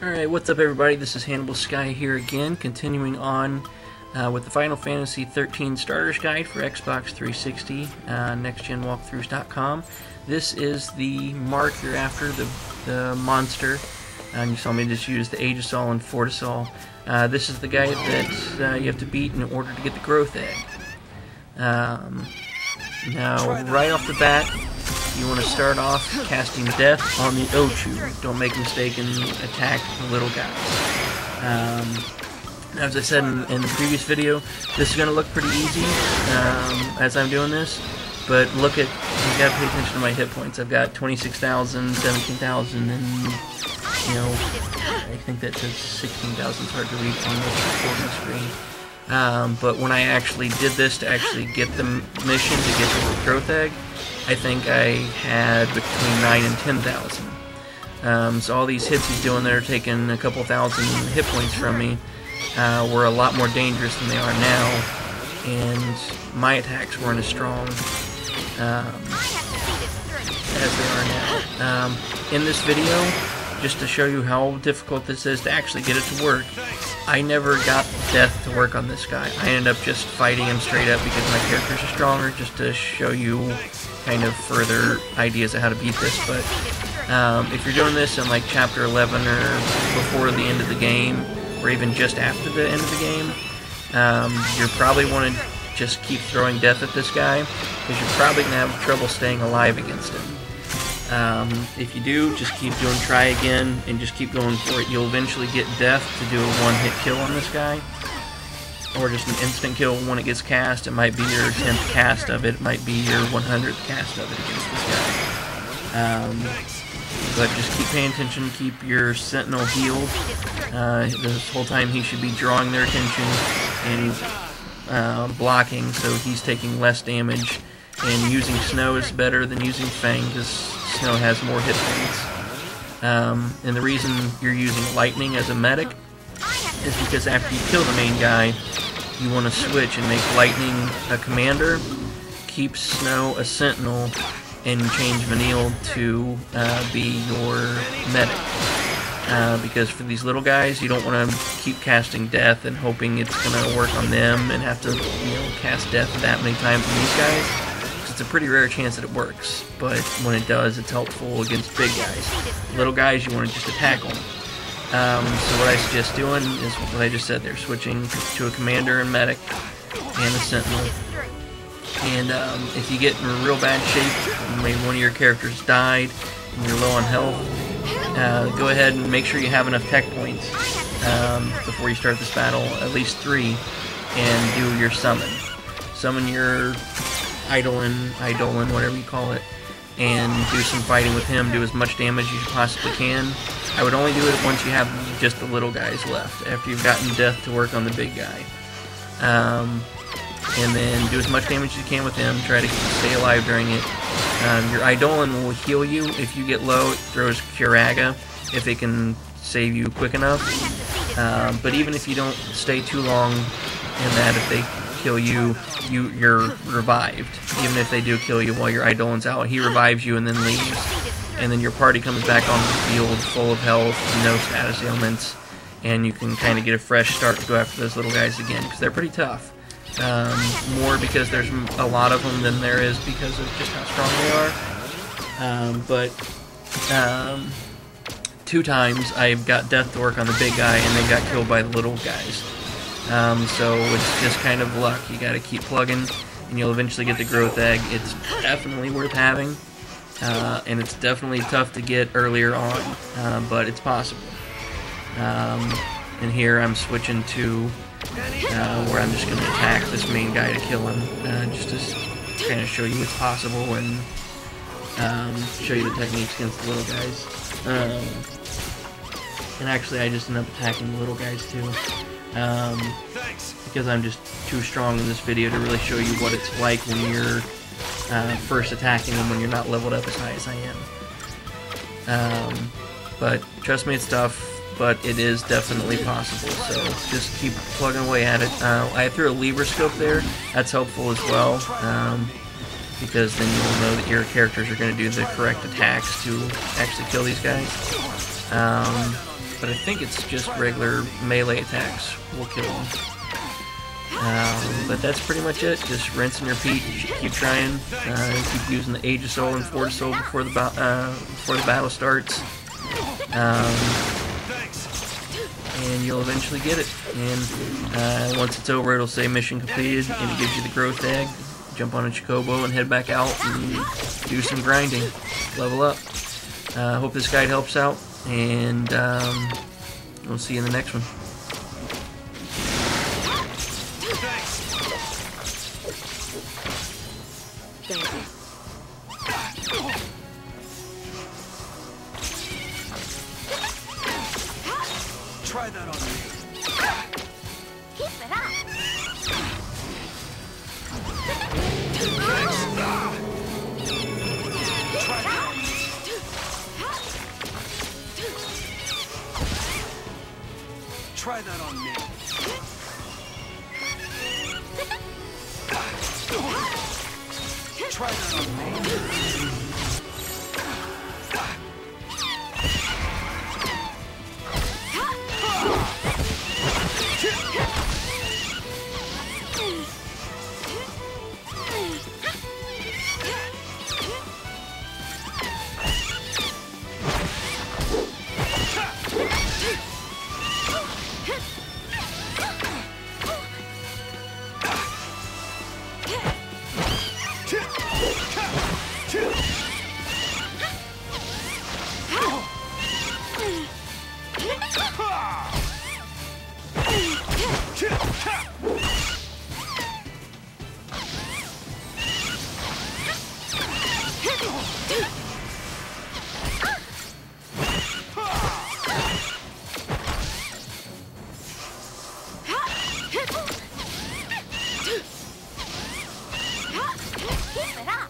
Alright, what's up everybody? This is Hannibal Sky here again, continuing on with the Final Fantasy XIII Starter's Guide for Xbox 360, nextgenwalkthroughs.com. This is the mark you're after, the monster. You saw me just use the Aegisol and Fortisol. This is the guy that you have to beat in order to get the growth egg. Now, right off the bat, you want to start off casting Death on the Ochu. Don't make a mistake and attack the little guys. As I said in the previous video, this is going to look pretty easy as I'm doing this, but look at, you got to pay attention to my hit points. I've got 26,000, 17,000, and you know, I think that says 16,000. It's hard to read on the recording screen. But when I actually did this to actually get the mission to get the growth egg, I think I had between 9 and 10,000. So all these hits he's doing there, taking a couple thousand hit points from me, were a lot more dangerous than they are now, and my attacks weren't as strong as they are now. In this video, just to show you how difficult this is to actually get it to work, I never got Death to work on this guy. I ended up just fighting him straight up because my characters are stronger, just to show you kind of further ideas of how to beat this. But if you're doing this in like chapter 11 or before the end of the game, or even just after the end of the game, you're probably want to just keep throwing Death at this guy, because you're probably going to have trouble staying alive against him. If you do, just keep doing try again and just keep going for it. You'll eventually get Death to do a one-hit kill on this guy, or just an instant kill when it gets cast. It might be your 10th cast of it, it might be your 100th cast of it against this guy. But just keep paying attention, keep your Sentinel healed. This whole time he should be drawing their attention and blocking, so he's taking less damage. And using Snow is better than using Fang, because Snow has more hit points. And the reason you're using Lightning as a medic is because after you kill the main guy, you want to switch and make Lightning a commander, keep Snow a sentinel, and change Vanille to be your medic. Because for these little guys, you don't want to keep casting Death and hoping it's going to work on them and have to, cast Death that many times on these guys. It's a pretty rare chance that it works, but when it does, it's helpful against big guys. Little guys, you want to just attack them. So what I suggest doing is what I just said there, switching to a commander and medic and a sentinel. And if you get in a real bad shape, maybe one of your characters died and you're low on health, go ahead and make sure you have enough tech points before you start this battle, at least 3, and do your summon. Summon your Eidolon, whatever you call it, and do some fighting with him, do as much damage as you possibly can. I would only do it once you have just the little guys left, after you've gotten Death to work on the big guy. And then do as much damage as you can with him, try to stay alive during it. Your Eidolon will heal you. If you get low, it throws Curaga, if it can save you quick enough. But even if you don't stay too long in that, if they kill you, you're revived. Even if they do kill you while your Eidolon's out, he revives you and then leaves. And then your party comes back on the field full of health, no status ailments, and you can kind of get a fresh start to go after those little guys again, because they're pretty tough. More because there's a lot of them than there is because of just how strong they are. 2 times I've got Death to work on the big guy and then got killed by the little guys. So it's just kind of luck. You gotta keep plugging and you'll eventually get the growth egg. It's definitely worth having, and it's definitely tough to get earlier on, but it's possible. And here I'm switching to where I'm just going to attack this main guy to kill him, just to kind of show you it's possible and show you the techniques against the little guys. And actually I just end up attacking the little guys too. Because I'm just too strong in this video to really show you what it's like when you're first attacking them when you're not leveled up as high as I am. But trust me, it's tough, but it is definitely possible, so just keep plugging away at it. I threw a Libra scope there, that's helpful as well, because then you'll know that your characters are going to do the correct attacks to actually kill these guys. But I think it's just regular melee attacks will kill him. But that's pretty much it. Just rinse and repeat. Keep trying. Keep using the Aegislash and Fortisol before the battle starts. And you'll eventually get it. And once it's over, it'll say mission completed, and it gives you the growth tag. Jump on a Chocobo and head back out and do some grinding. Level up. Hope this guide helps out, and we'll see you in the next one. Try that on me. Keep it up. Try that on me. Try that on me. Try that on me. Keep it up.